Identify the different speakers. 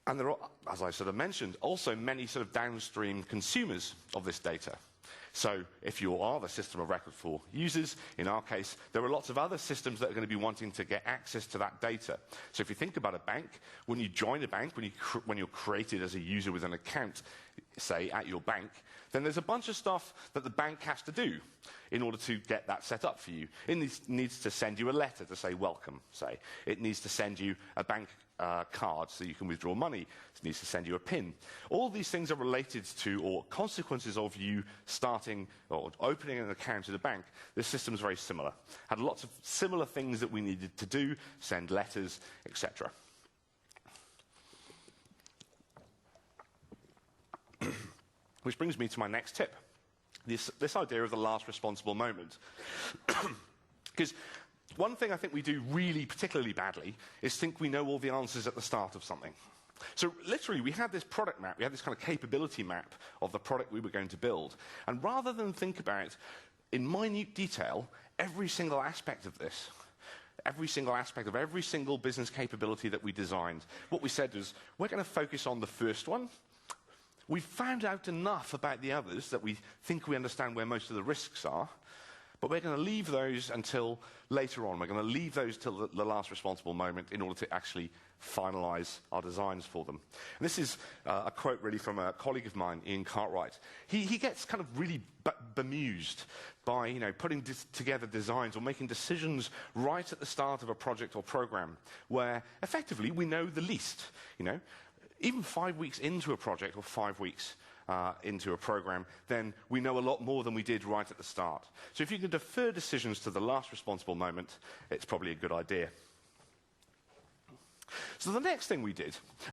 Speaker 1: And there are, as I sort of mentioned, also many sort of downstream consumers of this data. So if you are the system of record for users, in our case, there are lots of other systems that are going to be wanting to get access to that data. So if you think about a bank, when you join a bank, when you're created as a user with an account, say, at your bank, then there's a bunch of stuff that the bank has to do in order to get that set up for you. It needs to send you a letter to say welcome, say. It needs to send you a bank card so you can withdraw money. It needs to send you a PIN. All these things are related to, or consequences of you starting or opening an account at a bank. This system is very similar. Had lots of similar things that we needed to do, send letters, etc. Which brings me to my next tip. This idea of the last responsible moment. Because one thing I think we do really particularly badly is think we know all the answers at the start of something. So literally, we had this product map, we had this kind of capability map of the product we were going to build. And rather than think about, in minute detail, every single aspect of this, every single aspect of every single business capability that we designed, what we said was, we're going to focus on the first one. We've found out enough about the others that we think we understand where most of the risks are, but we're going to leave those until later on. We're going to leave those till the last responsible moment in order to actually finalize our designs for them. And this is a quote really from a colleague of mine, Ian Cartwright. He gets kind of really bemused by putting together designs or making decisions right at the start of a project or program where effectively we know the least. Even 5 weeks into a project or 5 weeks into a program, then we know a lot more than we did right at the start. So if you can defer decisions to the last responsible moment, it's probably a good idea. So the next thing we did,